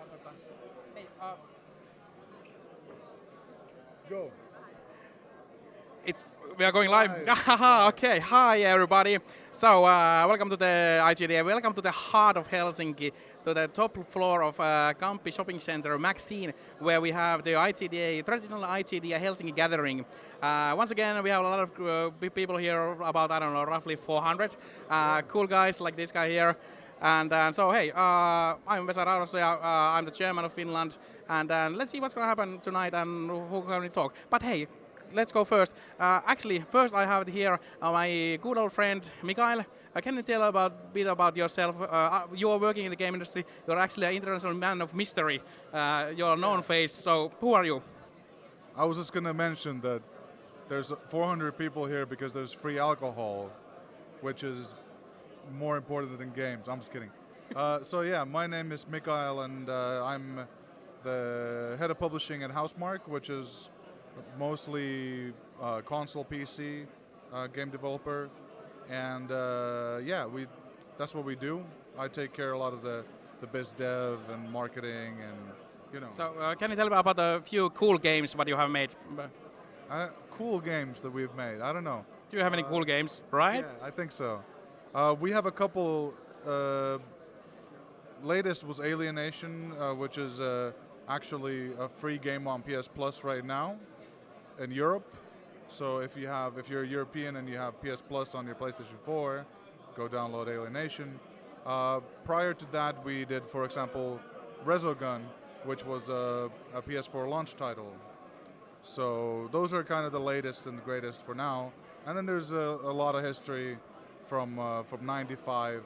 Hey, Go. we are going live. Okay, hi everybody. So welcome to the IGDA. Welcome to the heart of Helsinki, to the top floor of Kamppi Shopping Center, Maxine, where we have the IGDA, traditional IGDA Helsinki gathering. Once again, we have a lot of people here, about I don't know, roughly 400 cool guys like this guy here. And so, hey, I'm Vesa Raurasoja, I'm the chairman of Finland, and let's see what's going to happen tonight and who can we talk. But hey, let's go first. Actually, first I have here my good old friend Mikael. Can you tell a bit about yourself? You are working in the game industry. You're actually an international man of mystery. You're a known face. So, who are you? I was just gonna mention that there's 400 people here because there's free alcohol, which is more important than games. I'm just kidding. So yeah, my name is Mikael, and I'm the head of publishing at Housemark, which is mostly console PC game developer, and yeah, that's what we do. I take care of a lot of the biz dev and marketing, and you know. So, can you tell me about a few cool games what you have made? Cool games that we've made. I don't know. Do you have any cool games, right? Yeah, I think so. We have a couple. Latest was Alienation, which is actually a free game on PS Plus right now in Europe. So if you're European and you have PS Plus on your PlayStation 4, go download Alienation. Prior to that, we did, for example, Resogun, which was a PS4 launch title. So those are kind of the latest and the greatest for now. And then there's a lot of history from '95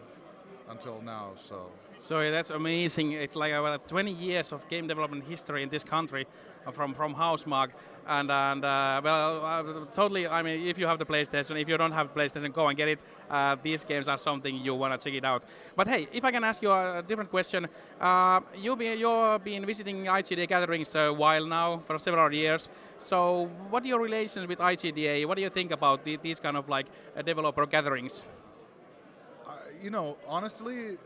until now. So that's amazing. It's like about 20 years of game development history in this country from Housemark. Totally, I mean, if you have the PlayStation, if you don't have PlayStation, go and get it. These games are something you want to check it out. But hey, if I can ask you a different question. You've been visiting IGDA gatherings a while now, for several years. So what are your relations with IGDA? What do you think about these kind of like developer gatherings? Honestly,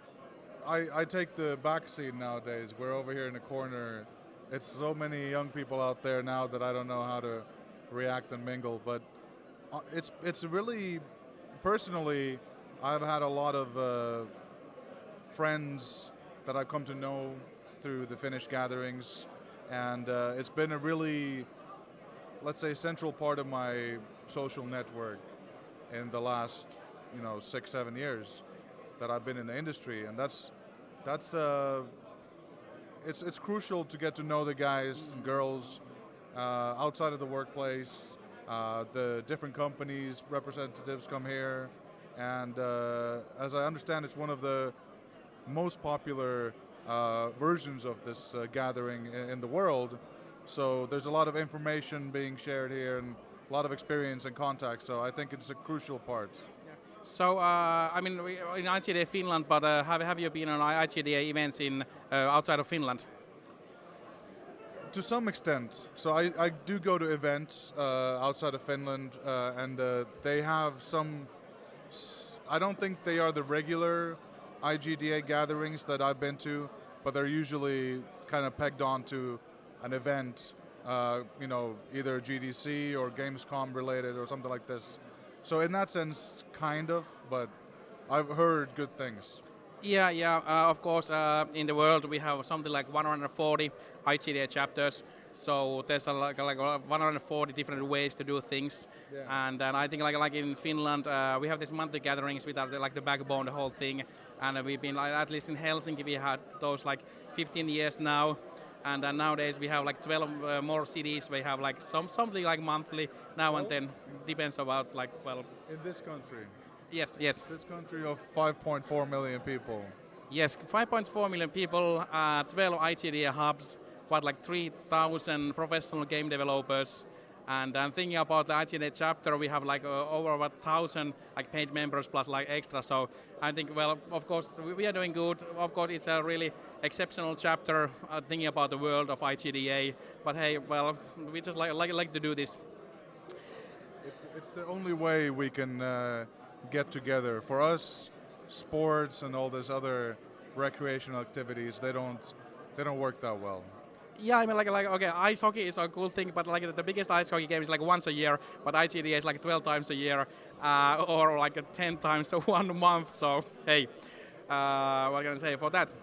I take the back seat nowadays. We're over here in the corner. It's so many young people out there now that I don't know how to react and mingle. But it's really, personally, I've had a lot of friends that I've come to know through the Finnish gatherings, and it's been a really, let's say, central part of my social network in the last 6-7 years that I've been in the industry, and that's it's crucial to get to know the guys and girls outside of the workplace. The different companies representatives come here, and as I understand, it's one of the most popular versions of this gathering in the world. So there's a lot of information being shared here and a lot of experience and contact. So I think it's a crucial part. So, I mean, in IGDA Finland, but have you been on IGDA events in outside of Finland? To some extent. So I do go to events outside of Finland, and they have some. I don't think they are the regular IGDA gatherings that I've been to, but they're usually kind of pegged onto an event, either GDC or Gamescom related or something like this. So in that sense, kind of, but I've heard good things. Yeah. Of course, in the world we have something like 140 IGDA chapters. So there's like 140 different ways to do things. Yeah. And I think like in Finland, we have these monthly gatherings with like the backbone, the whole thing. And we've been at least in Helsinki, we had those like 15 years now. And nowadays we have like 12 more cities. We have like something like monthly now and then. Depends about In this country. Yes. This country of 5.4 million people. Yes, 5.4 million people, 12 IGDA hubs, like 3,000 professional game developers. And thinking about the IGDA chapter, we have like over 1,000 like paid members plus like extra. So I think, of course, we are doing good. Of course, it's a really exceptional chapter thinking about the world of IGDA. But hey, we just like to do this. It's the only way we can get together. For us, sports and all these other recreational activities, they they don't work that well. Yeah, I mean, like okay, ice hockey is a cool thing, but like the biggest ice hockey game is like once a year, but IGDA is like 12 times a year, or like 10 times a 1 month. So hey, what can I say for that?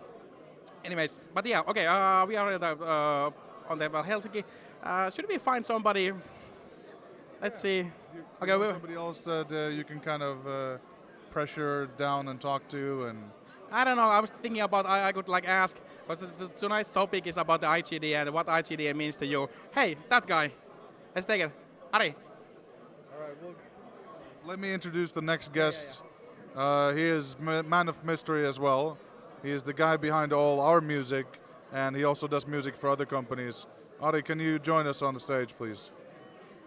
Anyways, but yeah, okay, we are on the Helsinki. Should we find somebody? Let's see. Okay, You want somebody else that you can kind of pressure down and talk to, and I don't know. I was thinking about I could like ask, but tonight's topic is about the IGDA and what IGDA means to you. Hey, that guy. Let's take it. Ari. all right. Well, let me introduce the next guest. He is man of mystery as well. He is the guy behind all our music, and he also does music for other companies. Ari, can you join us on the stage, please?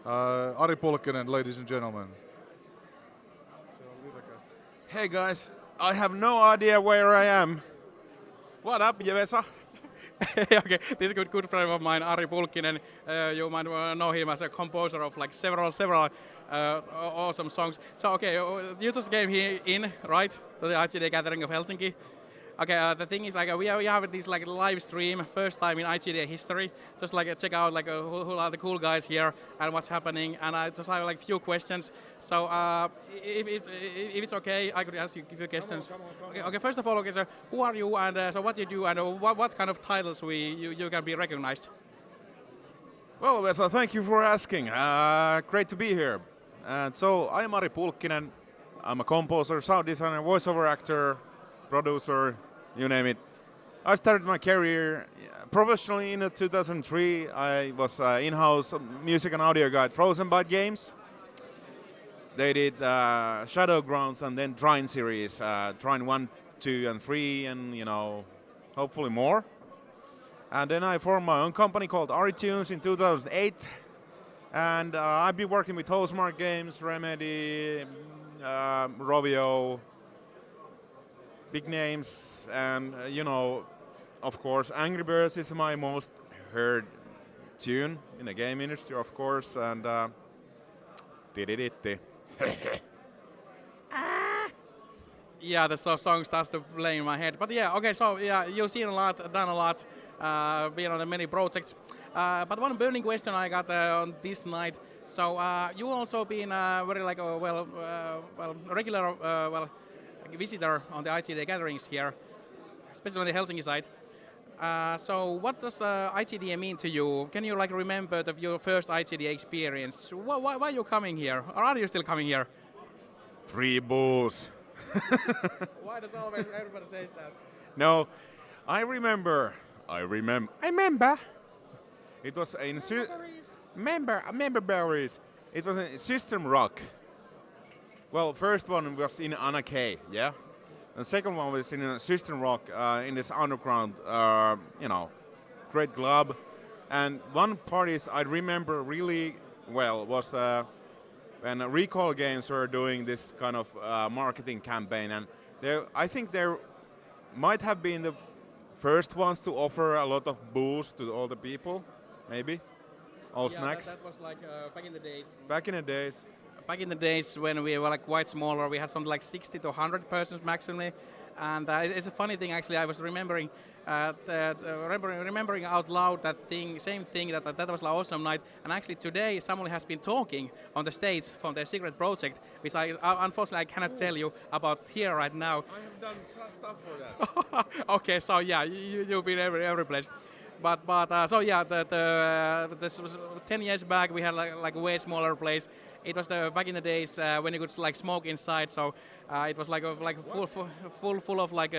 Ari Pulkkinen, ladies and gentlemen. Hey guys, I have no idea where I am. What up, Jevesa? Okay, this is a good friend of mine, Ari Pulkkinen. You might know him as a composer of like several awesome songs. So okay, you just came here in, right, to the IGDA gathering of Helsinki. Okay, the thing is like we have this like live stream, first time in IGDA history. Just like check out like who are the cool guys here and what's happening. And I just have like few questions. So if it's okay, I could ask you a few questions. Come on. Okay, first of all, okay, so who are you and so what you do and what kind of titles you can be recognized? Well, Vesa, thank you for asking. Great to be here. And so I'm Ari Pulkkinen. I'm a composer, sound designer, voiceover actor, producer, you name it. I started my career professionally in 2003. I was in-house music and audio guide for Frozenbyte Games. They did Shadowgrounds and then Trine series, Trine 1, 2, and 3, and hopefully more. And then I formed my own company called RTunes in 2008. And I've been working with Housemarque Games, Remedy, Rovio, big names, and of course, Angry Birds is my most heard tune in the game industry, of course, and tididitti. Yeah, the song starts to play in my head. But yeah, okay, so yeah, you've seen a lot, done a lot, been on many projects. But one burning question I got on this night. So you also been very like regular visitor on the IGDA gatherings here, especially on the Helsinki side. So what does IGDA mean to you? Can you like remember your first IGDA experience? Why are you coming here? Or are you still coming here? Free booze. Why does always everybody says that? No, I remember. It was in member berries. It was in System Rock. Well, first one was in Anna-K, yeah? The second one was in System Rock, in this underground, great club. And one party I remember really well was when Recall Games were doing this kind of marketing campaign. And I think they might have been the first ones to offer a lot of booze to all the people, maybe. All snacks. That was like back in the days. Back in the days. Back in the days when we were like quite smaller, we had something like 60 to 100 persons maximally. And it's a funny thing actually. I was remembering out loud same thing that was an awesome night. And actually today someone has been talking on the stage from their secret project, which I unfortunately I cannot tell you about here right now. I have done stuff for that. Okay, so yeah, you've been every place. But so yeah, this was 10 years back. We had like a way smaller place. It was back in the days when you could like smoke inside. So it was like full of like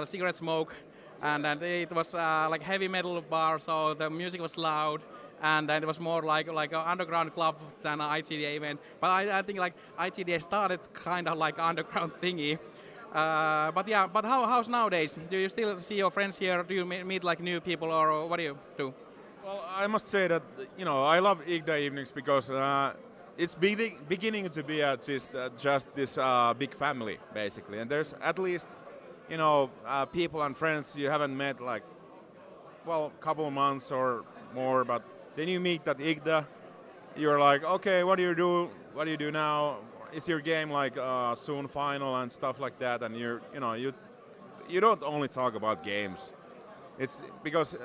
cigarette smoke, and it was like heavy metal bar. So the music was loud, and then it was more like an underground club than an IGDA event. But I think like IGDA started kind of like underground thingy. But how's nowadays? Do you still see your friends here? Do you meet like new people, or what do you do? Well, I must say that I love IGDA evenings because it's beginning to be just this big family basically, and there's at least people and friends you haven't met like a couple of months or more, but then you meet at IGDA, you're like, okay, what do you do now? Is your game like soon final and stuff like that? And you don't only talk about games. It's because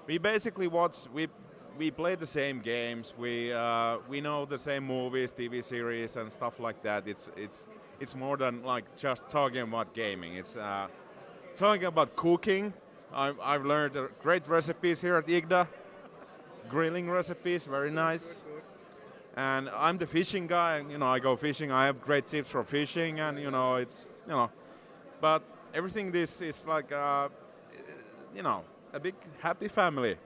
we basically we play the same games. We know the same movies, TV series, and stuff like that. It's more than like just talking about gaming. It's talking about cooking. I've learned great recipes here at IGDA. Grilling recipes, very nice. And I'm the fishing guy. And, I go fishing. I have great tips for fishing, and but everything this is like a big happy family.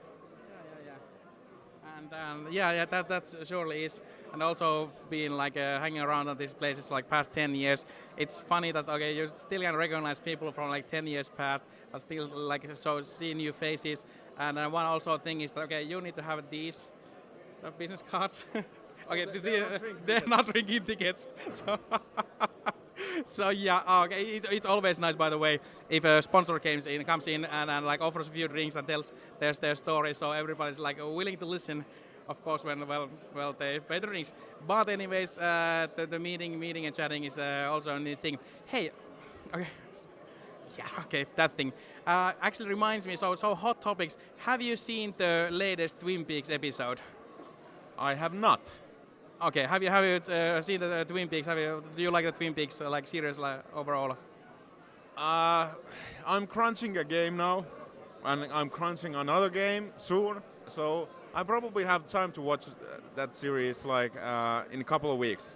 And yeah, that's surely is. And also being like hanging around at these places like past 10 years, it's funny that okay, you still can recognize people from like 10 years past, but still like so see new faces. And one also thing is that okay, you need to have these business cards. Okay, they're not drinking tickets. So, so yeah, okay, it's always nice, by the way, if a sponsor comes in and like offers a few drinks and tells their story, so everybody's like willing to listen. Of course, when they pay the drinks. But anyways, the meeting and chatting is also a new thing. Hey, okay. Yeah, okay, that thing. Actually reminds me, so hot topics. Have you seen the latest Twin Peaks episode? I have not. Okay, have you seen the Twin Peaks? Do you like the Twin Peaks like series like overall? I'm crunching a game now, and I'm crunching another game soon. So I probably have time to watch that series like in a couple of weeks.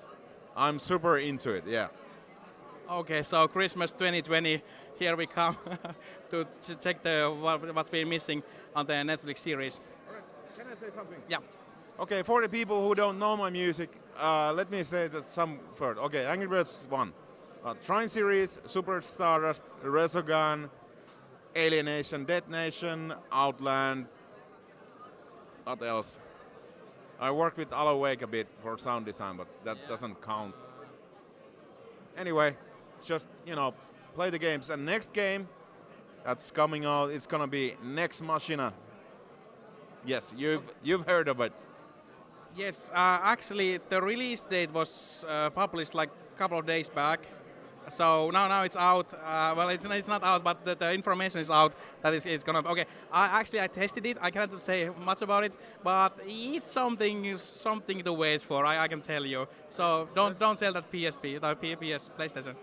I'm super into it. Yeah. Okay, so Christmas 2020, here we come to check what's been missing on the Netflix series. All right. Can I say something? Yeah. Okay, for the people who don't know my music, let me say that some first. Okay, Angry Birds 1. Trine series, Super Stardust, Resogun, Alienation, Dead Nation, Outland. What else? I worked with Alan Wake a bit for sound design, but that doesn't count. Anyway, just, play the games. And next game that's coming out, it's gonna be Next Machina. Yes, you've heard of it. Yes, actually the release date was published like a couple of days back. So now it's out. Well, it's not out, but the information is out that it's gonna. Okay, I tested it. I cannot say much about it, but it's something to wait for. I can tell you. So don't sell that PSP, the PS PlayStation.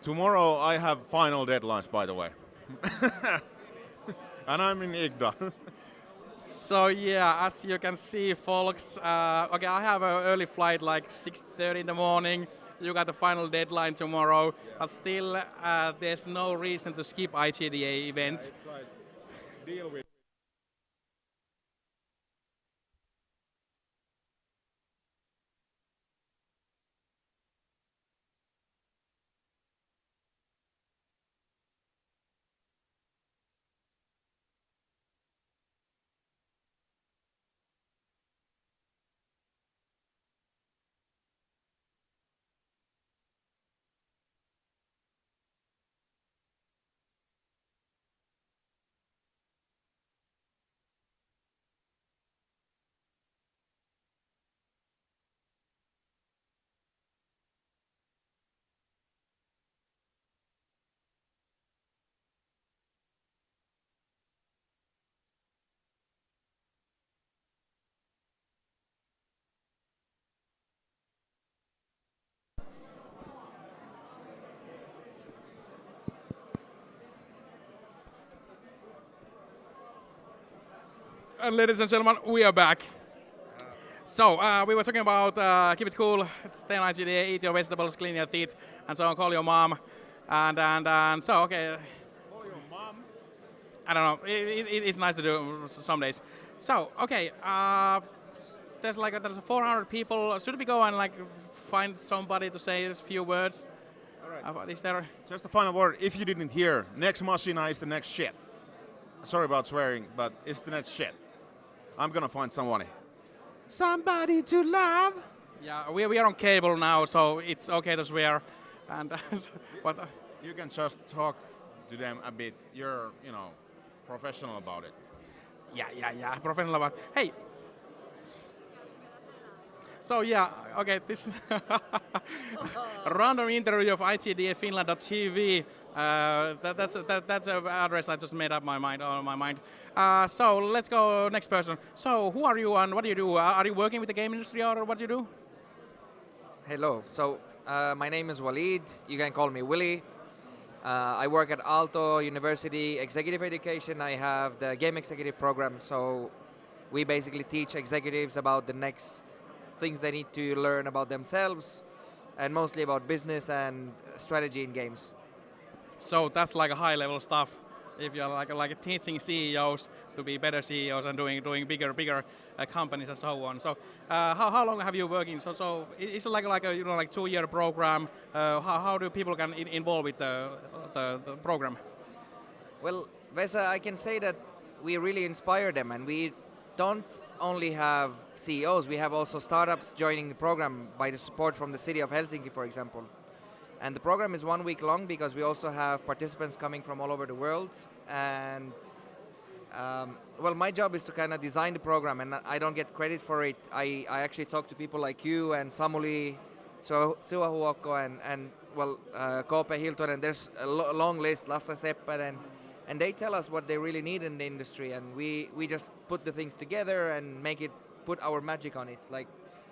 Tomorrow I have final deadlines, by the way, and I'm in IGDA. So yeah, as you can see, folks. Okay, I have an early flight, like 6:30 in the morning. You got the final deadline tomorrow, but still, there's no reason to skip IGDA event. Yeah, it's like deal with. And ladies and gentlemen, we are back. So we were talking about keep it cool, stay on IGDA, eat your vegetables, clean your teeth, and so on. Call your mom, and so okay. Call your mom. I don't know. It's nice to do some days. So okay, there's 400 people. Should we go and like find somebody to say a few words? All right. About this there? Just a final word. If you didn't hear, Next Machina is the next shit. Sorry about swearing, but it's the next shit. I'm gonna find somebody to love. Yeah, we are on cable now, so it's okay to swear. And what? You can just talk to them a bit. You're, professional about it. Yeah, professional about. Hey. So yeah, okay, this random interview of IGDA Finland.tv. That's an address I just made up my mind on my mind. So let's go next person. So who are you and what do you do? Are you working with the game industry or what do you do? Hello. So my name is Walid. You can call me Willy. I work at Aalto University Executive Education. I have the game executive program. So we basically teach executives about the next things they need to learn about themselves, and mostly about business and strategy in games. So that's like a high level stuff. If you're like teaching CEOs to be better CEOs and doing bigger companies and so on. So how long have you working? So it's like a 2-year program. How do people can involve with the program? Well, Vesa, I can say that we really inspire them, and we don't only have CEOs, we have also startups joining the program by the support from the city of Helsinki, for example. And the program is 1 week long because we also have participants coming from all over the world. And well, my job is to kind of design the program, and I don't get credit for it. I actually talk to people like you and Samuli, Suahuokko, and Koope Hiltonen. There's a long list, Lasse Seppänen, and they tell us what they really need in the industry, and we just put the things together and put our magic on it. Like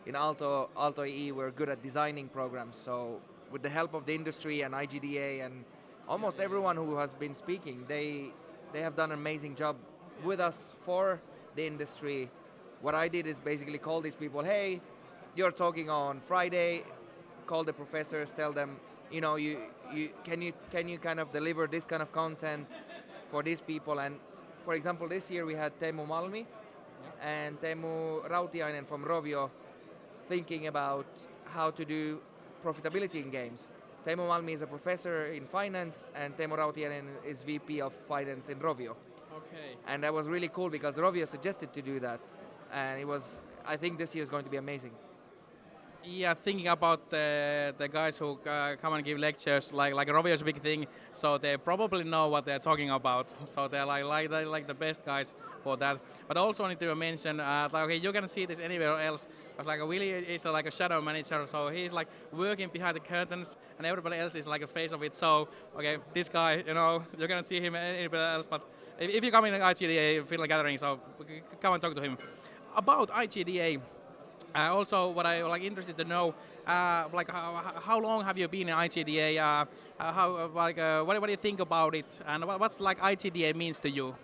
in Aalto EE, we're good at designing programs, so with the help of the industry and IGDA and almost everyone who has been speaking, they have done an amazing job with us for the industry. What I did is basically call these people, hey, you're talking on Friday, call the professors, tell them, can you kind of deliver this kind of content for these people. And for example, this year we had Teemu Malmi and Teemu Rautiainen from Rovio thinking about how to do profitability in games. Teemu Malmi is a professor in finance, and Teemu Rautiainen is VP of finance in Rovio. Okay. And that was really cool because Rovio suggested to do that, and I think this year is going to be amazing. Yeah, thinking about the guys who come and give lectures, like Rovio is a big thing, so they probably know what they're talking about. So they're like the best guys for that. But I also need to mention, okay, you can see this anywhere else. Because like Willie is like a shadow manager, so he's like working behind the curtains, and everybody else is like a face of it. So okay, this guy, you're gonna see him anywhere else. But if you come in an IGDA Finland gathering, so come and talk to him about IGDA. Also, what I like interested to know, how long have you been in IGDA? What do you think about it, and what's like IGDA means to you?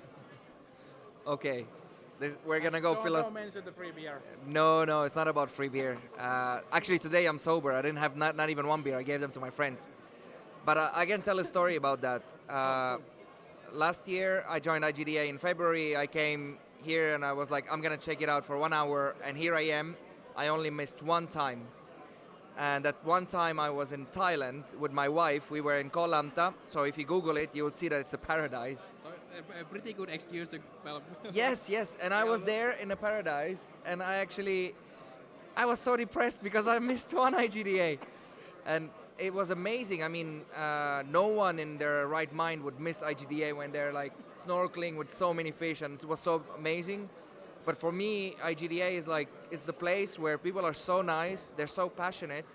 Okay, we're gonna go Don't mention the free beer. No, it's not about free beer. Actually, today I'm sober. I didn't have not even one beer. I gave them to my friends. But I can tell a story about that. Last year, I joined IGDA in February. I came here and I was like, I'm gonna check it out for 1 hour, and here I am. I only missed one time. And that one time I was in Thailand with my wife. We were in Koh Lanta. So if you Google it, you will see that it's a paradise. So a pretty good excuse to... Well, Yes. And I was there in a paradise, and I was so depressed because I missed one IGDA. And it was amazing. I mean, no one in their right mind would miss IGDA when they're like snorkeling with so many fish, and it was so amazing. But for me, IGDA is the place where people are so nice, they're so passionate,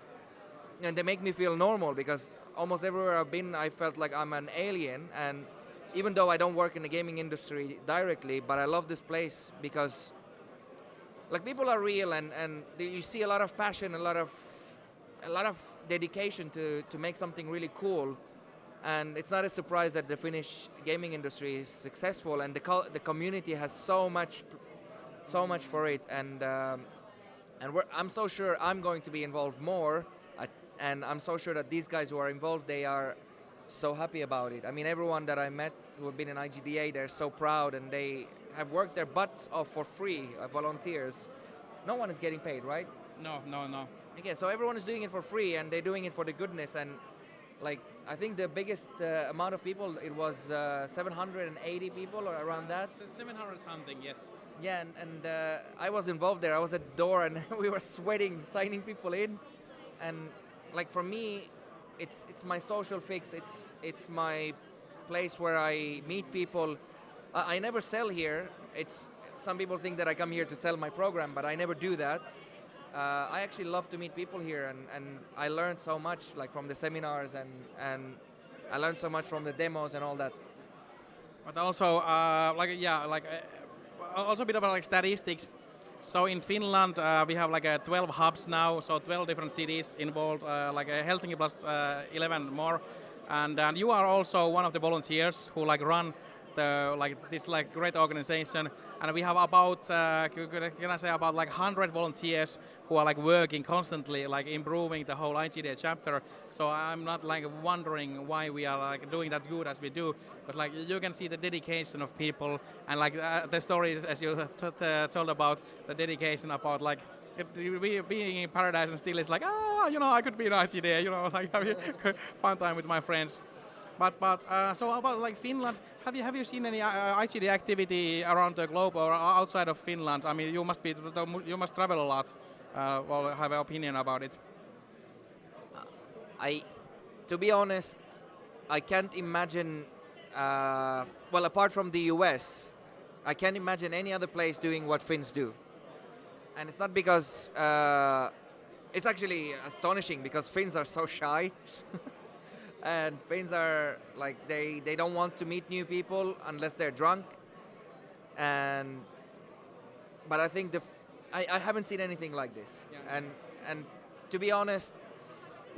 and they make me feel normal, because almost everywhere I've been, I felt like I'm an alien. And even though I don't work in the gaming industry directly, but I love this place because like people are real, and you see a lot of passion, a lot of dedication to make something really cool. And it's not a surprise that the Finnish gaming industry is successful, and the community has so much for it, and I'm so sure I'm going to be involved more, and I'm so sure that these guys who are involved, they are so happy about it. I mean, everyone that I met who have been in IGDA, they're so proud, and they have worked their butts off for free, volunteers. No one is getting paid, right? No. Okay, so everyone is doing it for free, and they're doing it for the goodness. And like, I think the biggest amount of people, it was 780 people or around that. 700 something, yes. Yeah, and I was involved there. I was at the door, and we were sweating, signing people in. And like for me, it's my social fix. It's my place where I meet people. I never sell here. Some people think that I come here to sell my program, but I never do that. I actually love to meet people here, and I learned so much like from the seminars, and I learned so much from the demos and all that. But also, also a bit about like statistics. So in Finland, we have like 12 hubs now, so 12 different cities involved, Helsinki plus 11 more. And you are also one of the volunteers who like run this like great organization. And we have about, can I say about like 100 volunteers who are like working constantly, like improving the whole IGDA chapter. So I'm not like wondering why we are like doing that good as we do, but like you can see the dedication of people and like the stories as you told about the dedication about like being in paradise and still it's like, I could be in IGDA, like having fun time with my friends. But so about like Finland, have you seen any IGD activity around the globe or outside of Finland? I mean, you must travel a lot. Well, have an opinion about it. To be honest, I can't imagine. Well, apart from the US, I can't imagine any other place doing what Finns do. And it's not because it's actually astonishing because Finns are so shy. And Finns are like they don't want to meet new people unless they're drunk. But I think I haven't seen anything like this. Yeah. And to be honest,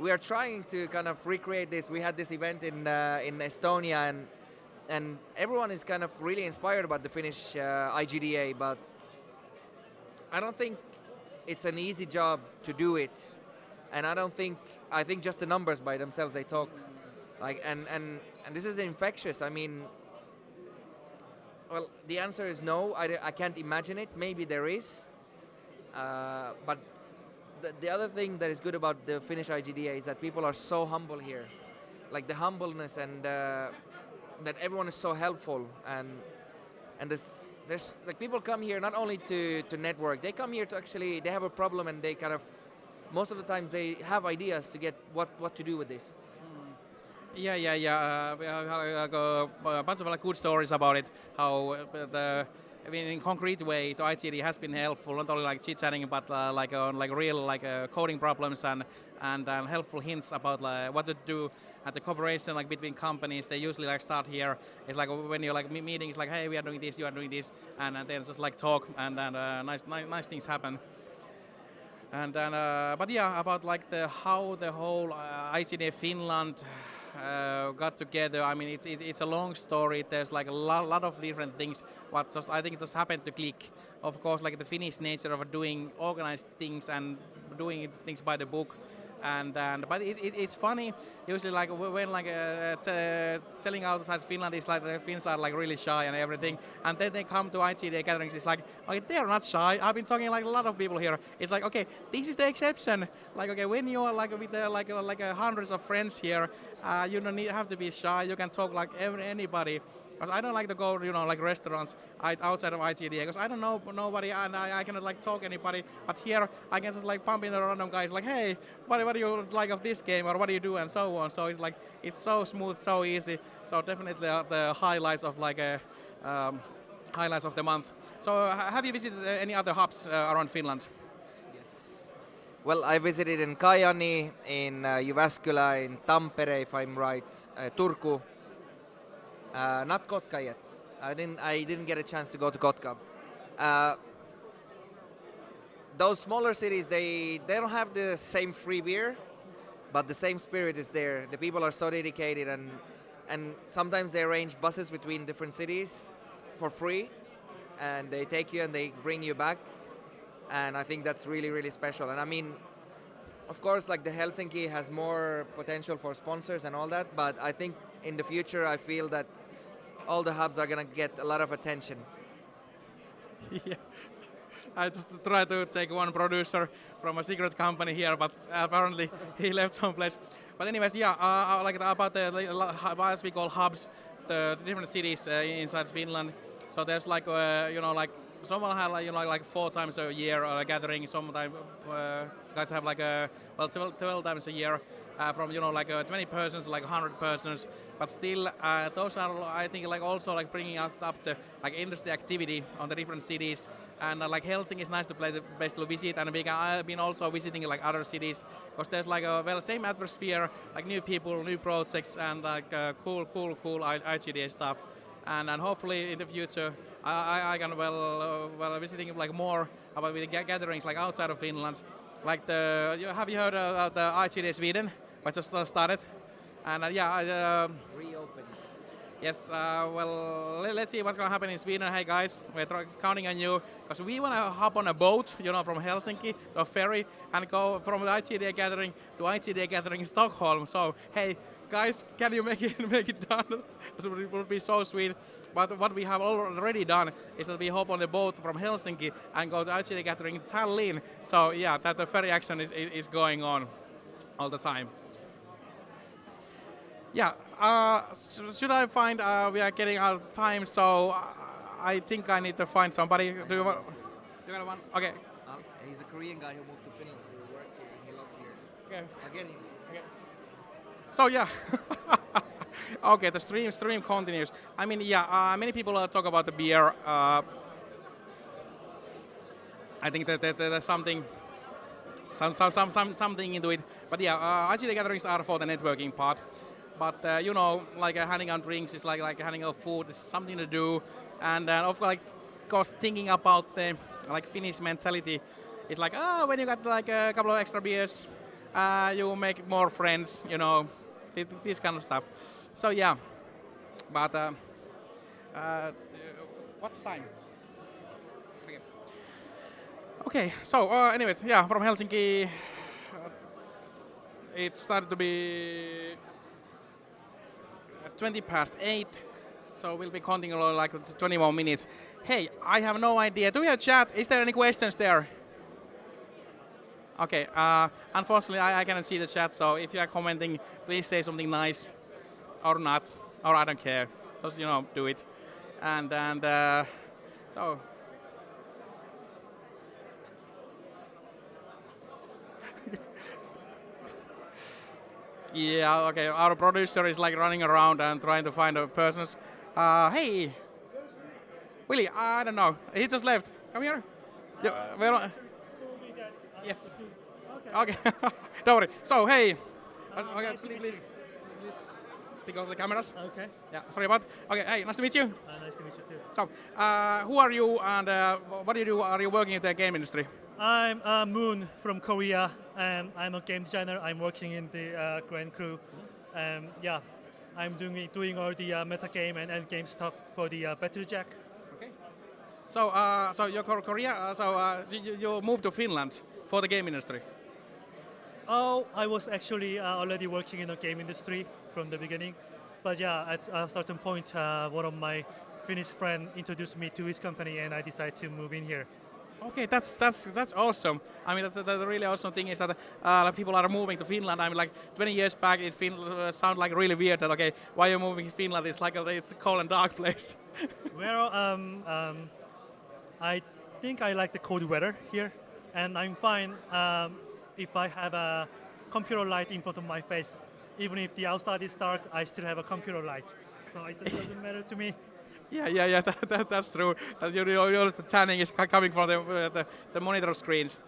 we are trying to kind of recreate this. We had this event in Estonia, and everyone is kind of really inspired about the Finnish IGDA, but I don't think it's an easy job to do it. And I think just the numbers by themselves, they talk. Like and this is infectious. I mean, well, the answer is no. I can't imagine it. Maybe there is, but the other thing that is good about the Finnish IGDA is that people are so humble here, like the humbleness and that everyone is so helpful and there's like people come here not only to network. They come here to actually they have a problem and they kind of most of the times they have ideas to get what to do with this. Yeah. We have a bunch of like good stories about it. How in concrete way, the IGD has been helpful, not only like chit-chatting, but like on like real like coding problems and helpful hints about like what to do. At the cooperation like between companies, they usually like start here. It's like when you're like meeting, it's like, hey, we are doing this, you are doing this, and then just like talk and nice things happen. And then, but yeah, about like how the whole IGDA Finland got together. I mean, it's a long story. There's like a lot of different things. What just I think it just happened to click. Of course, like the Finnish nature of doing organized things and doing things by the book. But it's funny. Usually, like when like telling outside Finland is like the Finns are like really shy and everything, and then they come to IGDA gatherings. It's like, okay, they're not shy. I've been talking like a lot of people here. It's like, okay, this is the exception. Like, okay, when you are like with hundreds of friends here, you don't have to be shy. You can talk like anybody. Because I don't like to go, like restaurants outside of IGDA, because I don't know nobody and I cannot like talk anybody. But here I can just like pump in a random guys like, hey, what do you like of this game or what do you do and so on. So it's like it's so smooth, so easy. So definitely the highlights of like highlights of the month. So have you visited any other hubs around Finland? Yes. Well, I visited in Kajaani, in Jyväskylä, in Tampere, if I'm right, Turku. Not Kotka yet. I didn't get a chance to go to Kotka. Those smaller cities, they don't have the same free beer, but the same spirit is there. The people are so dedicated, and sometimes they arrange buses between different cities for free, and they take you and they bring you back. And I think that's really, really special. And I mean, of course, like the Helsinki has more potential for sponsors and all that, but I think in the future, I feel that all the hubs are going to get a lot of attention. Yeah. I just tried to take one producer from a secret company here, but apparently he left someplace. But anyways, yeah, like about the as we call hubs, the different cities inside Finland. So there's like like someone have like 4 times a year gathering. Sometimes guys have like 12 times a year. from 20 persons to like 100 persons, but still those are I think like also like bringing up the like industry activity on the different cities. And like Helsinki is nice to play the best to visit, and I've been also visiting like other cities because there's like a same atmosphere, like new people, new projects, and like cool IGDA stuff. And hopefully in the future I can visiting like more about the gatherings like outside of Finland. Like have you heard of the IGDA Sweden, which just started? And Reopened. yes, let's see what's going to happen in Sweden. Hey guys, we're counting on you because we want to hop on a boat, from Helsinki to a ferry and go from the IGDA gathering to IGDA gathering in Stockholm. So hey guys, can you make it done? It would be so sweet. But what we have already done is that we hop on the boat from Helsinki and go to IGDA gathering in Tallinn. So yeah, that the ferry action is going on all the time. Yeah, should I find, we are getting out of time, so I think I need to find somebody. Do you want one? Okay. He's a Korean guy who moved to Finland, so he works here and he loves here. Okay. I'll get him. Okay. So yeah. Okay, the stream continues. I mean, yeah, many people talk about the beer. I think that there's something into it. But yeah, IGDA gatherings are for the networking part. But like handing out drinks is like handing out food. It's something to do, and of course, thinking about the like Finnish mentality, it's like when you got like a couple of extra beers, you make more friends. This kind of stuff. So yeah, but what's the time? Okay. So anyways, yeah, from Helsinki, it started to be 8:20, so we'll be continuing like 20 more minutes. Hey, I have no idea. Do we have chat? Is there any questions there? Okay, unfortunately I cannot see the chat, so if you are commenting, please say something nice, or not, or I don't care. Just do it, and so. Yeah, okay, our producer is like running around and trying to find a persons. Hey, Willie, I don't know. He just left. Come here. Yeah, yes. Okay. Don't worry. So, hey. Okay, Nice to meet please pick up the cameras. Okay. Yeah, sorry about. Okay, hey, nice to meet you. Nice to meet you too. So, who are you and what do you do? Are you working in the game industry? I'm Moon from Korea, and I'm a game designer. I'm working in the Grand Crew. Yeah, I'm doing all the meta game and end game stuff for the Battle Jack. Okay. So, you're Korea. You moved to Finland for the game industry. Oh, I was actually already working in the game industry from the beginning, but yeah, at a certain point, one of my Finnish friends introduced me to his company, and I decided to move in here. Okay, that's awesome. I mean, the really awesome thing is that people are moving to Finland. I mean, like 20 years back, it sounded like really weird that okay, why are you moving to Finland? It's like it's a cold and dark place. Well, I think I like the cold weather here, and I'm fine if I have a computer light in front of my face. Even if the outside is dark, I still have a computer light, so it doesn't matter to me. Yeah, that's true. The tanning is coming from the monitor screens.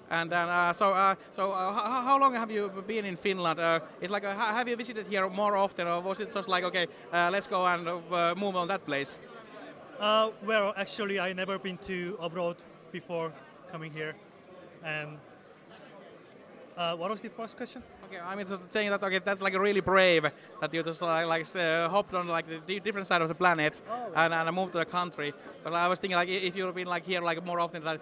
And then, how long have you been in Finland? It's like, have you visited here more often, or was it just like, okay, let's go and move on that place? Well, actually, I never been to abroad before coming here. What was the first question? Okay, I mean just saying that okay, that's like really brave that you just hopped on like the different side of the planet and moved to the country. But I was thinking like if you've been like here like more often that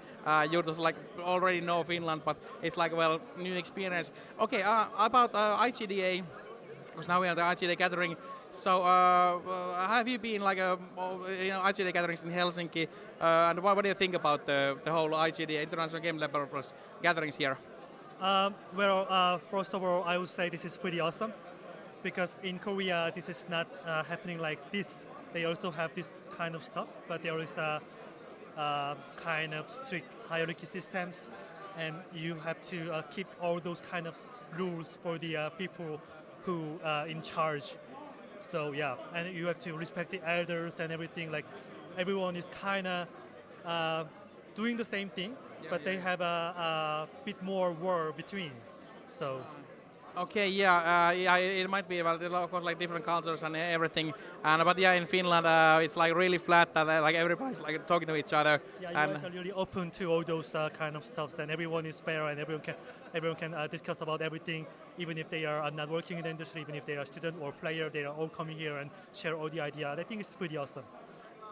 you just like already know Finland, but it's like new experience. Okay, about IGDA, because now we are the IGDA gathering. So have you been like IGDA gatherings in Helsinki? And what do you think about the whole IGDA International Game Developers gatherings here? Well, first of all, I would say this is pretty awesome because in Korea this is not happening like this. They also have this kind of stuff, but there is a kind of strict hierarchy systems, and you have to keep all those kind of rules for the people who in charge. So yeah, and you have to respect the elders and everything. Like everyone is kind of doing the same thing, but they have a bit more war between. So Okay, yeah, yeah, it might be, well, of course, like different cultures and everything, and but yeah, in Finland, it's like really flat that like everybody's like talking to each other. yeah, you And guys are really open to all those kind of stuffs, and everyone is fair, and everyone can discuss about everything, even if they are not working in the industry, even if they are student or player, they are all coming here and share all the ideas. I think it's pretty awesome.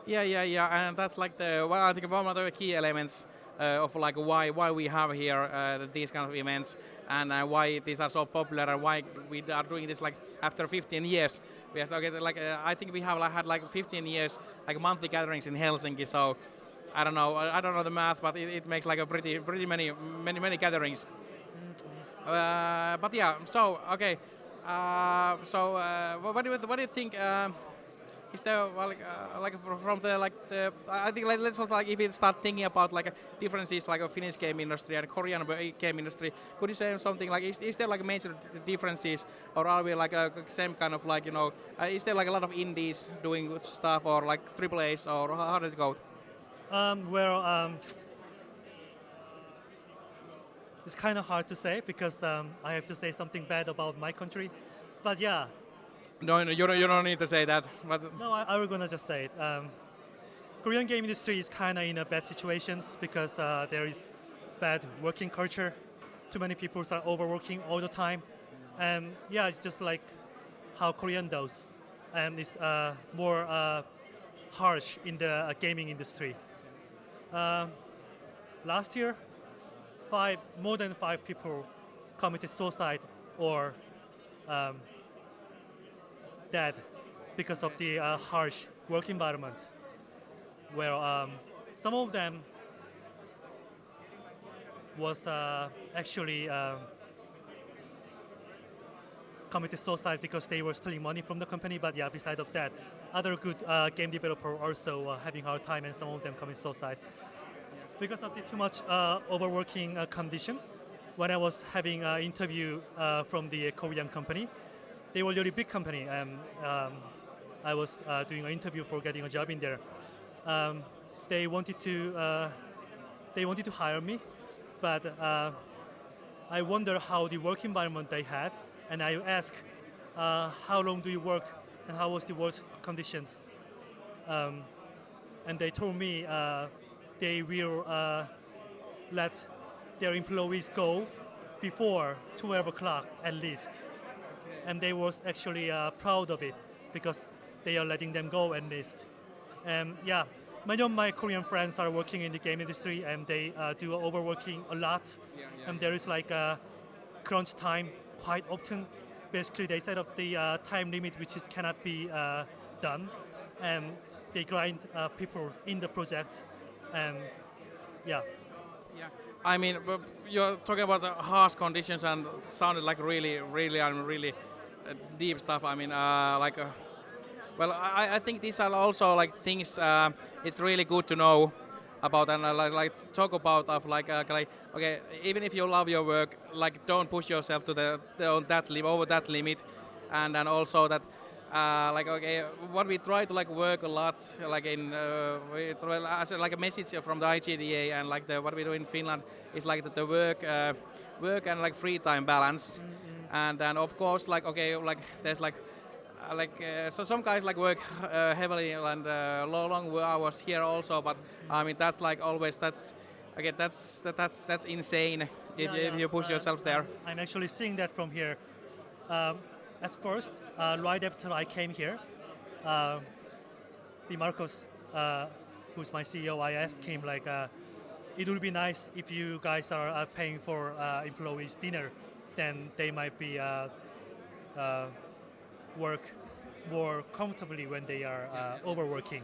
yeah, yeah, yeah, and that's like the well, I think one of the key elements of like why we have here these kind of events and why these are so popular and why we are doing this like after 15 years. We have, okay, like I think we have like, had like 15 years like monthly gatherings in Helsinki. So I don't know the math, but it makes like a pretty many gatherings. But yeah, so okay. What do you think? Is there well, like from the like the I think like let's not like if we start thinking about like differences like a Finnish game industry and Korean game industry, could you say something like is there like major differences or are we like a same kind of like is there like a lot of indies doing good stuff or like triple A's or how did it go? Well, it's kind of hard to say because I have to say something bad about my country, but yeah. No, you don't need to say that. But No, I was gonna just say it. Korean game industry is kind of in a bad situations because there is bad working culture. Too many people are overworking all the time, and yeah, it's just like how Korean does, and it's more harsh in the gaming industry. Last year, more than 5 people committed suicide or dead because of the harsh work environment, where some of them was actually committed suicide because they were stealing money from the company. But yeah, beside of that, other good game developer also having hard time, and some of them commit suicide because of the too much overworking condition. When I was having an interview from the Korean company, they were a really big company, and I was doing an interview for getting a job in there. They wanted to hire me, but I wonder how the work environment they had, and I asked, how long do you work, and how was the work conditions? And they told me they will let their employees go before 12 o'clock at least. And they was actually proud of it because they are letting them go at least. And yeah, many of my Korean friends are working in the game industry and they do overworking a lot. And there is like a crunch time quite often. Basically, they set up the time limit which is cannot be done, and they grind people in the project. And yeah. yeah, I mean, you're talking about the harsh conditions and it sounded like really deep stuff. I mean, well, I think these are also like things. It's really good to know about and like talk about of like okay, even if you love your work, like don't push yourself to over that limit, and then also that. Like okay, what we try to like work a lot, like in as like a message from the IGDA and like what we do in Finland is like the work and like free time balance, and then of course like okay, like there's like so some guys like work heavily and long hours here also, but I mean that's like always that's insane if you push yourself there. I'm actually seeing that from here. At first, right after I came here, the Marcos, who's my CEO, I asked him like, it would be nice if you guys are paying for employees dinner, then they might be work more comfortably when they are overworking.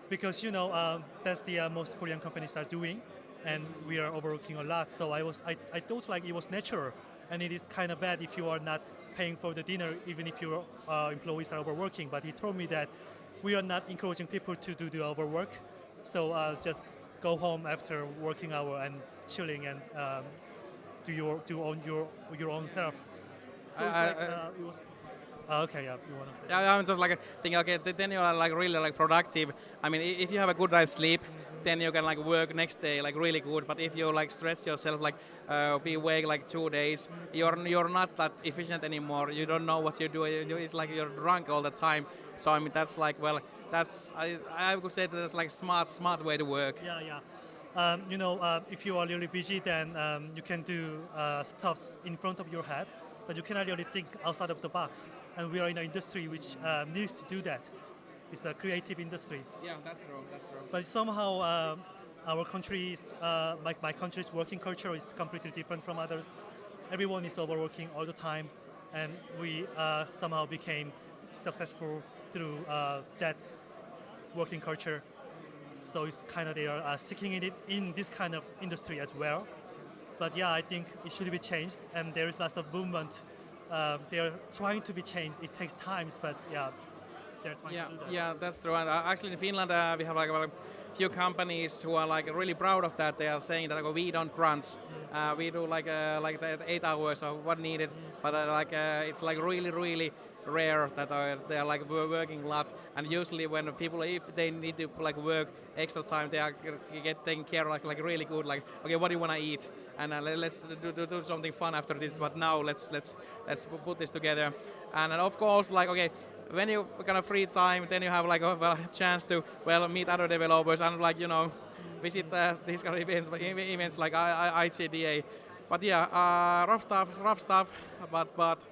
Because that's the most Korean companies are doing, and we are overworking a lot. So I thought like it was natural, and it is kind of bad if you are not paying for the dinner, even if your employees are overworking. But he told me that we are not encouraging people to do the overwork, so just go home after working hour and chilling and to own your own selves. So it's like it was. Okay, yeah, you wanna say? Yeah, I'm just like thinking, okay, then you are like really like productive. I mean, if you have a good night's sleep, then you can like work next day like really good. But if you like stress yourself, like be awake like 2 days, you're not that efficient anymore. You don't know what you do. It's like you're drunk all the time. So I mean, that's like that's I would say that's like smart way to work. Yeah, yeah. If you are really busy, then you can do stuff in front of your head, but you cannot really think outside of the box. And we are in an industry which needs to do that. It's a creative industry. Yeah, that's true. That's true. But somehow our country's, my country's working culture is completely different from others. Everyone is overworking all the time, and we somehow became successful through that working culture. So it's kind of they are sticking in it in this kind of industry as well. But yeah, I think it should be changed, and there is lots of movement. They are trying to be changed. It takes time, but yeah, they're trying to do that. Yeah, that's true. And actually, in Finland, we have like a few companies who are like really proud of that. They are saying that like, we don't crunch. We do like the 8 hours of what needed, but it's like really rare that they are like working lots. And usually when people, if they need to like work extra time, they are get taken care of like really good. Like, okay, what do you want to eat? And let's do something fun after this. But now let's put this together. And of course, like, okay, when you kind of free time, then you have like a chance to meet other developers and like visit these kind of events like IGDA. But yeah, rough stuff. But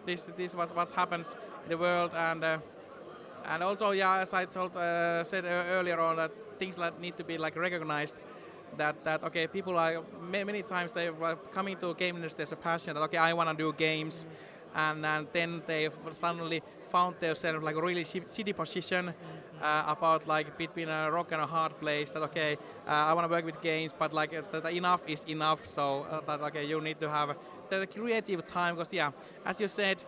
this was what happens in the world, and also as I said earlier on, that things that need to be like recognized. That okay, people are many times they are coming to game industry as a passion. That okay, I want to do games. And then they suddenly found themselves like a really shitty position about like between a rock and a hard place. That okay, I want to work with games, but like that enough is enough. So that okay, you need to have the creative time, because as you said,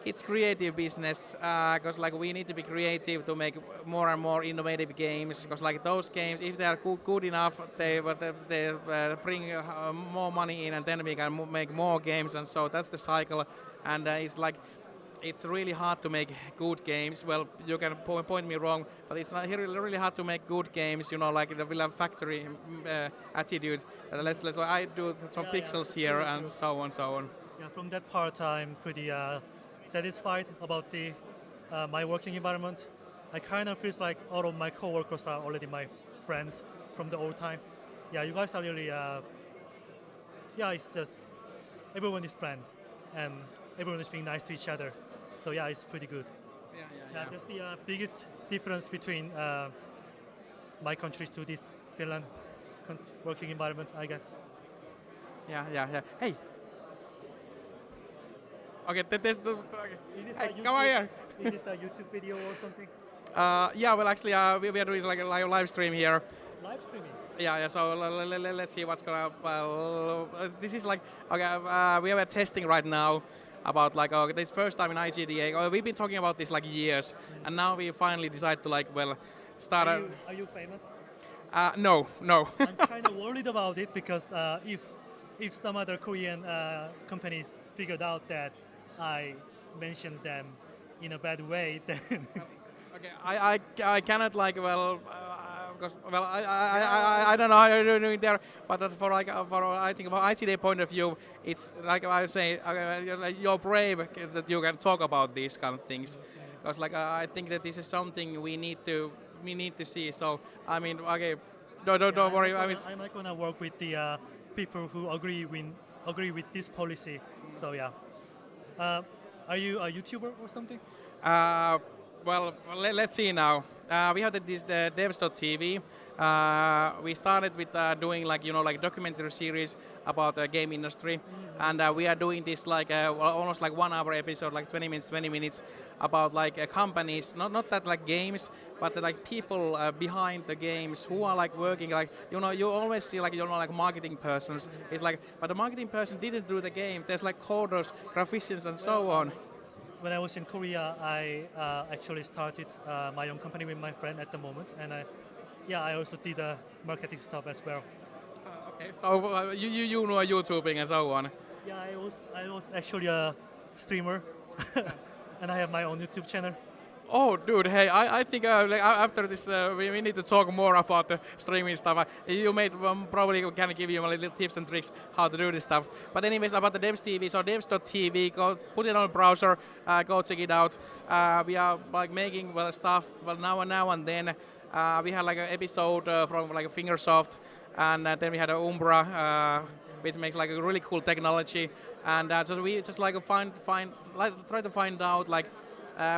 it's creative business. Because like we need to be creative to make more and more innovative games. Because like those games, if they are good enough, they bring more money in, and then we can make more games. And so that's the cycle. And it's like it's really hard to make good games. Well, you can point me wrong, but it's not really hard to make good games. Like the Villa Factory attitude. Let's I do some pixels here and so on. Yeah, from that part, I'm pretty satisfied about the my working environment. I kind of feels like all of my coworkers are already my friends from the old time. Yeah, you guys are really. It's just everyone is friends and everyone is being nice to each other. So yeah, it's pretty good. Yeah. That's the biggest difference between my countries to this Finland working environment, I guess. Yeah. Hey. Okay, there's the. Hey, come on here. Is this a YouTube video or something? Well, actually, we are doing like a live stream here. Live streaming. Yeah. So let's see what's gonna. This is like okay. We are testing right now about like this first time in IGDA. We've been talking about this like years, and now we finally decide to like start. Are you famous? No. I'm kind of worried about it because if some other Korean companies figured out that I mentioned them in a bad way, then okay, I cannot like because I don't know how you're doing there, but that's for I think from IGDA point of view, it's like I say you're brave that you can talk about these kind of things, because like I think that this is something we need to see. So I mean, okay, don't worry. I'm not gonna work with the people who agree with this policy. So yeah. Are you a YouTuber or something? Let's see now. We have this DEVS.tv. We started with doing like documentary series about the game industry, and we are doing this like almost like 1 hour episode, like 20 minutes about like companies, not that like games, but like people behind the games who are like working like you always see like like marketing persons. It's like, but the marketing person didn't do the game. There's like coders, graphics, and so on. When I was in Korea, I actually started my own company with my friend at the moment, and I also did marketing stuff as well. So you know YouTubing and so on. Yeah, I was actually a streamer, and I have my own YouTube channel. Oh, dude, hey, I think after this we need to talk more about the streaming stuff. You made probably can give you a little tips and tricks how to do this stuff. But anyways, about the Devs TV, so devs.tv, go put it on the browser, go check it out. We are like making stuff now and then. We had like an episode from like Fingersoft, and then we had a Umbra, which makes like a really cool technology. And so we just like try to find out like.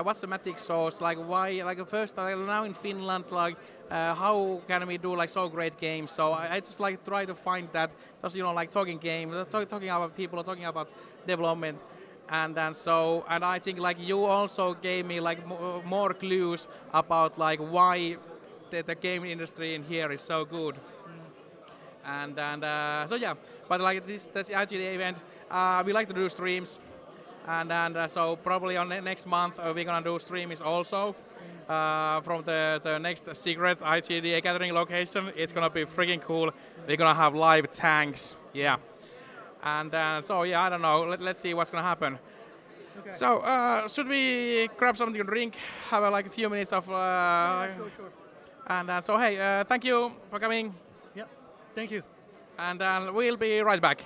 What's the magic sauce? Like why? Like first, like now in Finland, like how can we do like so great games? So I just like try to find that, just like talking games, talking about people, talking about development, and I think like you also gave me like more clues about like why the game industry in here is so good. So yeah, but like this IGDA event, we like to do streams. So probably on next month we're gonna do streams also from the next secret IGDA gathering location. It's gonna be freaking cool. We're gonna have live tanks, yeah. So yeah, I don't know. Let's see what's gonna happen. Okay. So should we grab something to drink? Have like a few minutes of. Sure. So hey, thank you for coming. Yeah, thank you. And we'll be right back.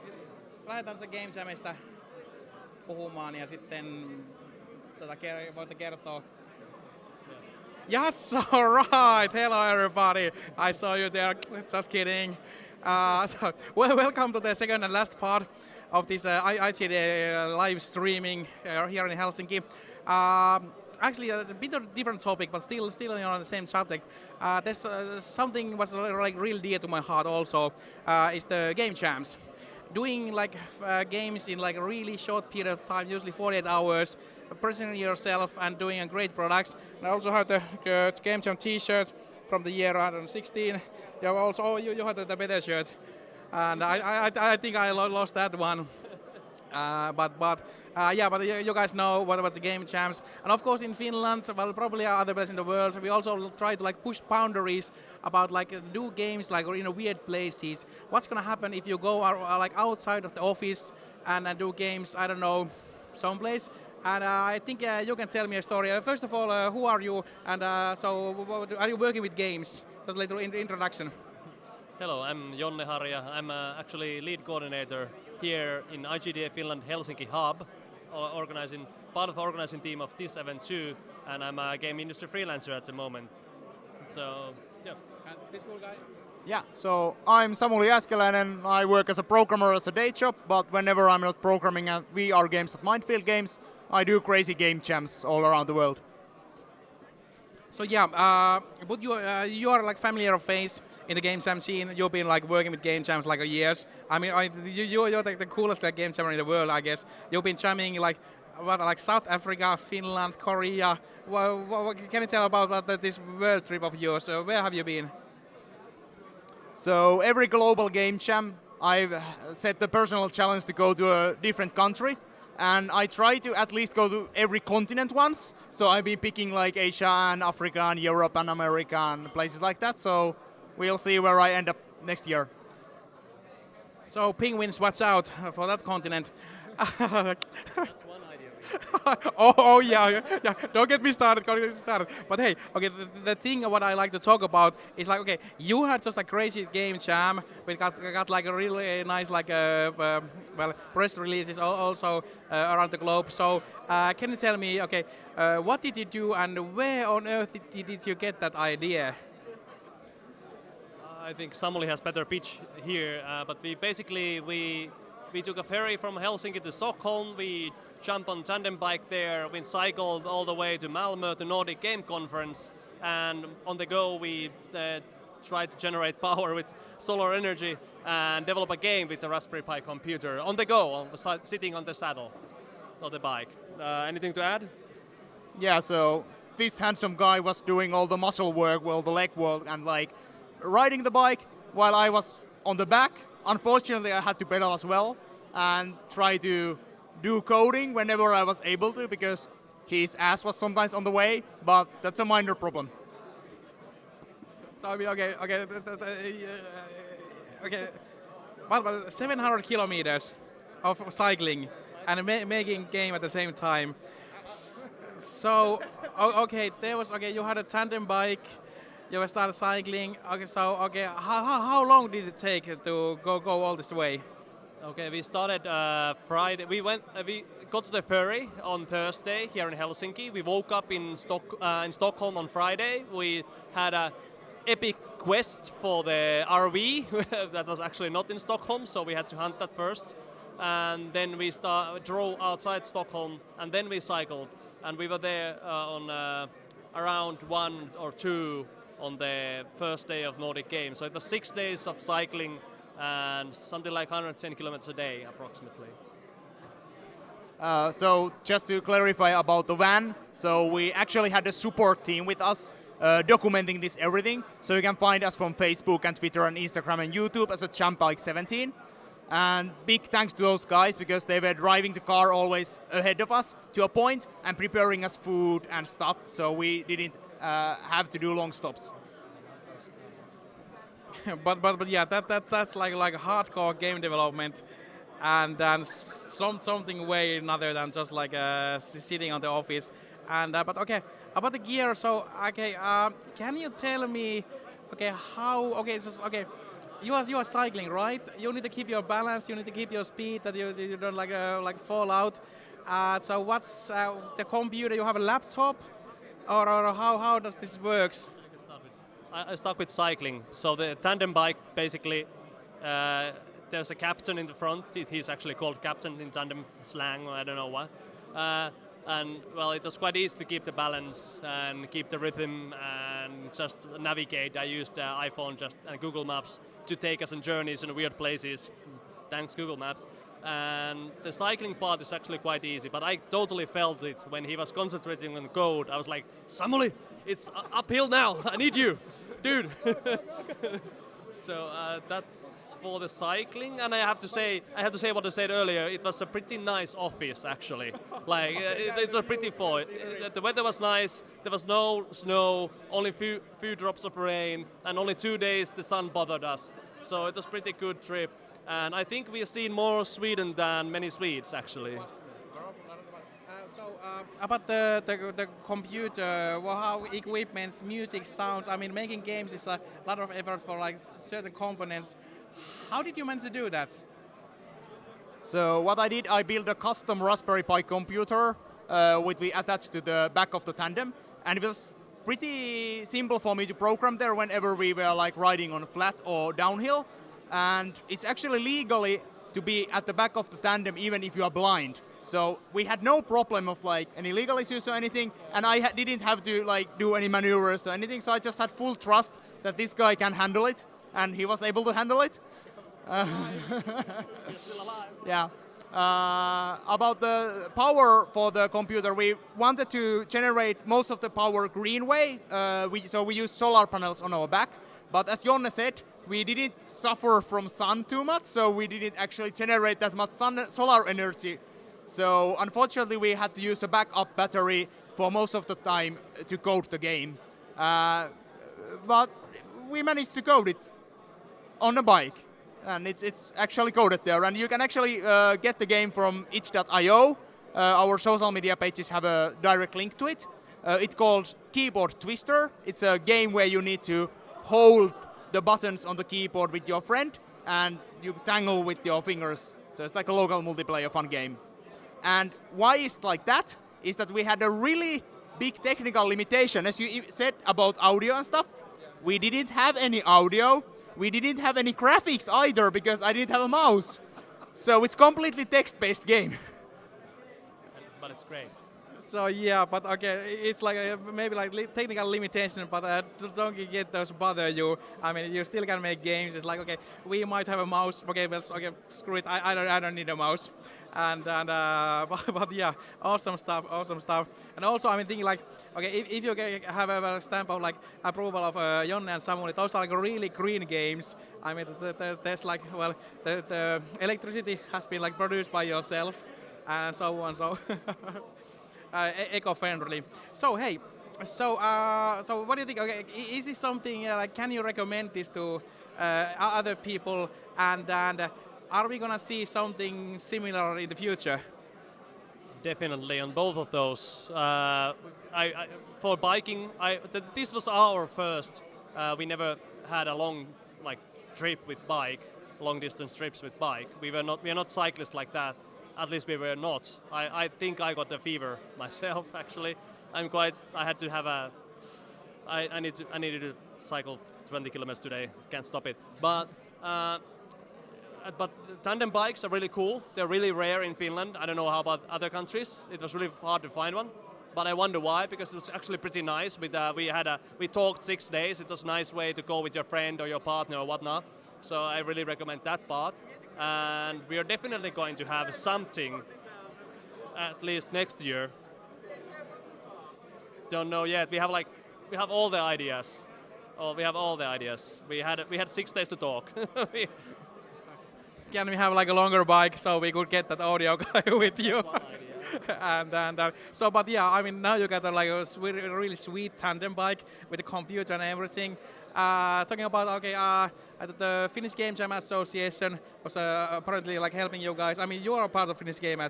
Jos lähdetään se Game Jamista puhumaan ja sitten voitte kertoa. Yes, all right. Hello, everybody. I saw you there. Just kidding. Welcome to the second and last part of this IGDA live streaming here in Helsinki. Actually, a bit of a different topic, but still on the same subject. There's something was like real dear to my heart. Also, is the game jams. Doing like games in like a really short period of time, usually 48 hours, presenting yourself and doing a great products. And I also have the Game Jam T-shirt from the year 2016. You also you had the better shirt, and I think I lost that one. But you guys know what about the Game Jams, and of course in Finland, well, probably other places in the world, we also try to like push boundaries about like do games like in weird places. What's gonna happen if you go like outside of the office and do games? I don't know, someplace. And I think you can tell me a story. First of all, who are you? And are you working with games? Just a little introduction. Hello, I'm Jonne Harja. I'm actually lead coordinator here in IGDA Finland Helsinki hub, part of the organizing team of this event too, and I'm a game industry freelancer at the moment. So, yeah. And this cool guy? Yeah, so I'm Samuli Askeläinen. I work as a programmer as a day job, but whenever I'm not programming at VR games at Mindfield Games, I do crazy game jams all around the world. So yeah, but you are like familiar face in the game jam scene. You've been like working with game jams like years. I mean, you're the coolest like, game jammer in the world, I guess. You've been jamming like South Africa, Finland, Korea. What can you tell about this world trip of yours? Where have you been? So every global game jam, I've set the personal challenge to go to a different country. And I try to at least go to every continent once. So I've been picking like Asia and Africa and Europe and America and places like that. So we'll see where I end up next year. So penguins, watch out for that continent. That's one idea. oh yeah. Don't get me started. But hey, okay. The thing what I like to talk about is like, okay, you had just a crazy game jam. We got like a really nice like press releases also around the globe. So can you tell me, okay, what did you do and where on earth did you get that idea? I think Samuli has better pitch here, but we took a ferry from Helsinki to Stockholm. We jumped on tandem bike there. We cycled all the way to Malmö to Nordic Game Conference, and on the go we tried to generate power with solar energy and develop a game with a Raspberry Pi computer on the go, sitting on the saddle of the bike. Anything to add? Yeah, so this handsome guy was doing all the muscle work, well, the leg work, and like riding the bike while I was on the back. Unfortunately, I had to pedal as well and try to do coding whenever I was able to because his ass was sometimes on the way, but that's a minor problem. So I mean, okay. But 700 kilometers of cycling and making game at the same time. So okay, you had a tandem bike. You started cycling. Okay, so how long did it take to go all this way? Okay, we started Friday. We got to the ferry on Thursday here in Helsinki. We woke up in Stockholm on Friday. We had a epic quest for the RV that was actually not in Stockholm, so we had to hunt that first. And then we drove outside Stockholm, and then we cycled. And we were there on around 1 or 2 on the first day of Nordic Games. So it was 6 days of cycling and something like 110 kilometers a day approximately. So just to clarify about the van, so we actually had a support team with us documenting this everything. So you can find us from Facebook and Twitter and Instagram and YouTube as a Champbike17. And big thanks to those guys because they were driving the car always ahead of us to a point and preparing us food and stuff. So we didn't have to do long stops. but yeah, that's like hardcore game development, and something way other than just like sitting on the office. And but okay, about the gear. So okay, can you tell me, okay, how? Okay, you are cycling, right? You need to keep your balance. You need to keep your speed that you don't like fall out. So what's the computer? You have a laptop, or how does this works? I start with cycling. So the tandem bike, basically, there's a captain in the front. He's actually called captain in tandem slang, or I don't know what. And well, it was quite easy to keep the balance and keep the rhythm and just navigate. I used iPhone and Google Maps to take us on journeys in weird places, thanks Google Maps. And the cycling part is actually quite easy, but I totally felt it when he was concentrating on code. I was like, Samuli, it's uphill now. I need you, dude. So that's for the cycling, and I have to say what I said earlier. It was a pretty nice office, actually. Like it's a pretty full. The weather was nice. There was no snow, only few drops of rain, and only 2 days the sun bothered us. So it was pretty good trip. And I think we have seen more Sweden than many Swedes, actually. About the computer, well, how equipments, music, sounds. I mean, making games is a lot of effort for like certain components. How did you manage to do that? So what I did, I built a custom Raspberry Pi computer which we attached to the back of the tandem, and it was pretty simple for me to program there whenever we were like riding on flat or downhill. And it's actually legally to be at the back of the tandem even if you are blind. So we had no problem of like any legal issues or anything, and I didn't have to like do any maneuvers or anything. So I just had full trust that this guy can handle it, and he was able to handle it. Yeah. About the power for the computer, we wanted to generate most of the power green way. So we used solar panels on our back. But as Jonne said, we didn't suffer from sun too much, so we didn't actually generate that much solar energy. So unfortunately, we had to use a backup battery for most of the time to code the game. But we managed to code it on a bike, and it's actually coded there. And you can actually get the game from itch.io. Our social media pages have a direct link to it. It's called Keyboard Twister. It's a game where you need to hold the buttons on the keyboard with your friend, and you tangle with your fingers. So it's like a local multiplayer fun game. And why it's like that is that we had a really big technical limitation. As you said about audio and stuff, we didn't have any audio. We didn't have any graphics either because I didn't have a mouse. So it's completely text-based game. But it's great. So yeah, but okay, it's like maybe like technical limitation, but don't get those bother you. I mean, you still can make games. It's like, okay, we might have a mouse. Okay, well, okay, screw it. I don't need a mouse. And but yeah, awesome stuff. And also, I mean, thinking like, okay, if you have a stamp of like approval of Jonne and Samuli, those are like really green games. I mean, there's like, well, the electricity has been like produced by yourself, and so on. So. Eco-friendly. So hey, so what do you think? Okay, is this something like? Can you recommend this to other people? And are we gonna see something similar in the future? Definitely on both of those. For biking, this was our first. We never had a long trip with bike, long distance trips with bike. We are not cyclists like that. At least we were not. I think I got the fever myself. Actually, I had to have a. I needed to cycle 20 kilometers today. Can't stop it. But tandem bikes are really cool. They're really rare in Finland. I don't know how about other countries. It was really hard to find one. But I wonder why, because it was actually pretty nice. We talked 6 days. It was a nice way to go with your friend or your partner or whatnot. So I really recommend that part. And we are definitely going to have something at least next year. Don't know yet. We have all the ideas. We have all the ideas. We had 6 days to talk. Can we have like a longer bike so we could get that audio guy with you? and so, but yeah, I mean, now you got a really sweet tandem bike with the computer and everything. Talking about the Finnish Game Jam Association was apparently like helping you guys. I mean, you are a part of Finnish Game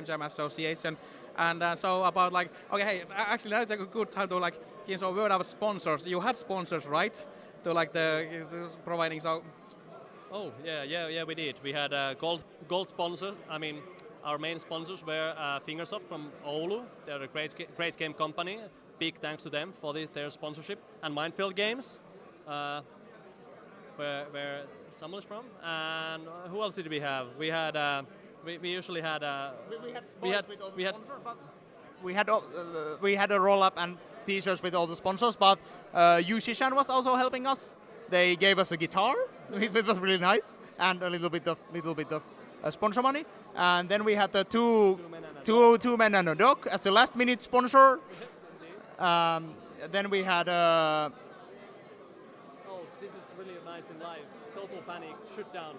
Jam Association, and so about like, okay, hey, actually that's a good time to like give some word of sponsors. You had sponsors, right? to like the providing so. Oh yeah, we did. We had gold sponsors. I mean, our main sponsors were Fingersoft from Oulu. They're a great game company. Big thanks to them for their sponsorship. And Minefield Games, where Samuel is from. And who else did we have? We had we usually had we had a roll up and t-shirts with all the sponsors, but Yushishan was also helping us. They gave us a guitar, which was really nice, and a little bit of sponsor money. And then we had the two men and a dog as a last minute sponsor. Then we had oh, this is really nice in live. Total panic, shoot down.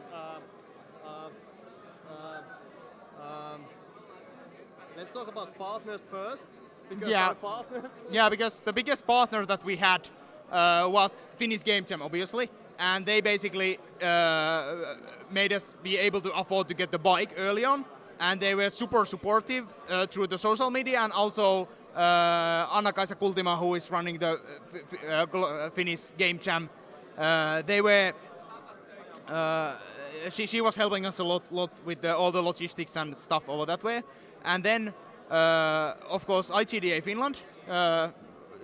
Let's talk about partners first. Because our partners. Yeah, because the biggest partner that we had was Finnish Game Jam, obviously, and they basically made us be able to afford to get the bike early on, and they were super supportive through the social media, and also Anna-Kaisa Kultima, who is running the Finnish Game Jam, they were. She was helping us a lot with all the logistics and stuff over that way, and then of course IGDA Finland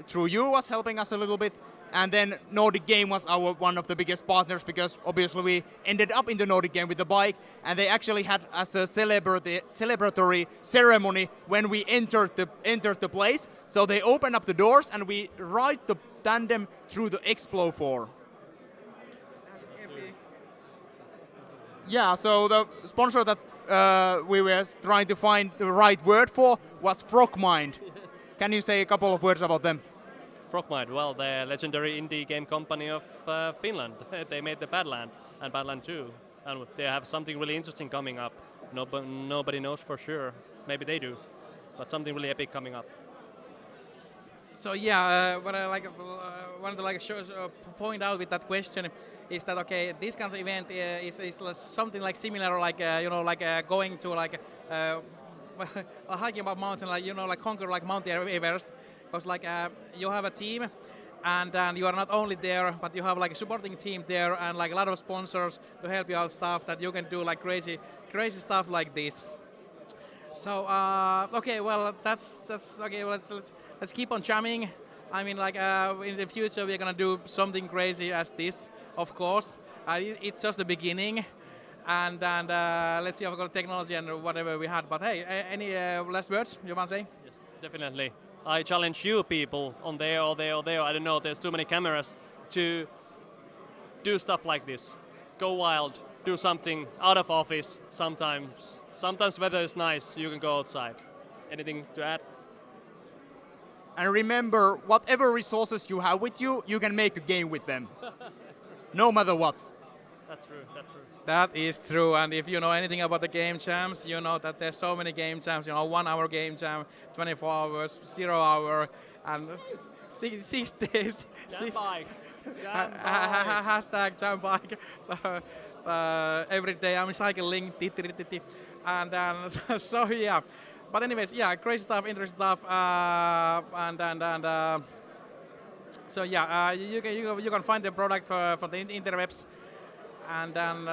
through you was helping us a little bit, and then Nordic Game was one of the biggest partners, because obviously we ended up in the Nordic Game with the bike, and they actually had as a celebratory ceremony when we entered the place. So they opened up the doors and we ride the tandem through the Explo 4. Yeah, so the sponsor that we were trying to find the right word for was Frogmind. Yes. Can you say a couple of words about them? Frogmind, well, they're a legendary indie game company of Finland. They made the Badland and Badland 2, and they have something really interesting coming up. Nobody knows for sure. Maybe they do, but something really epic coming up. So yeah, what I wanted to point out with that question is that okay, this kind of event is something like similar, like going to hiking up mountain, like conquer like Mount Everest, because you have a team, and you are not only there, but you have like a supporting team there, and like a lot of sponsors to help you out stuff that you can do like crazy stuff like this. So okay, well that's okay. Well, let's keep on jamming. I mean, in the future we're gonna do something crazy as this, of course. It's just the beginning, and let's see how we got technology and whatever we had. But hey, any last words you want to say? Yes, definitely. I challenge you people on there or there or there. I don't know. There's too many cameras to do stuff like this. Go wild. Do something out of office sometimes. Sometimes weather is nice, you can go outside. Anything to add? And remember, whatever resources you have with you, you can make a game with them. No matter what. That's true. That is true, and if you know anything about the game jams, you know that there's so many game jams, 1 hour game jam, 24 hours, 0 hour, and 6 days. Jam bike. Hashtag jam bike. Every day I'm cycling, and so yeah. But anyways, yeah, crazy stuff, interesting stuff, so yeah, you can find the product from the interwebs, and then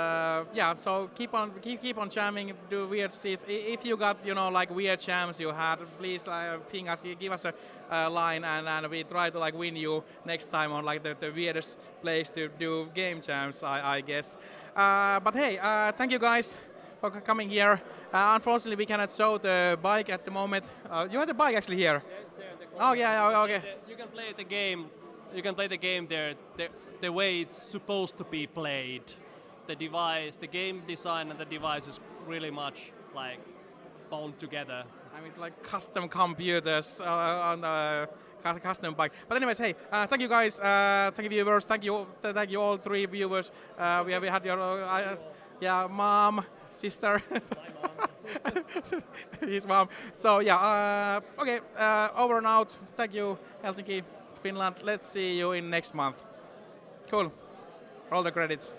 yeah. So keep on jamming, do weird shit. If you got like weird jams you had, please ping us, give us a line, and we try to win you next time on the weirdest place to do game jams, I guess. But hey, thank you guys for coming here. Unfortunately, we cannot show the bike at the moment. You have the bike actually here. Yeah, it's there. Oh yeah, okay. You can play the game. You can play the game there the way it's supposed to be played. The device, the game design, and the device is really much bound together. I mean, it's like custom computers on the custom bike. But anyways, hey, thank you guys, thank you viewers, thank you all 3 viewers. We had your mom, sister, his mom. So yeah, okay, over and out. Thank you, Helsinki, Finland. Let's see you in next month. Cool. Roll the credits.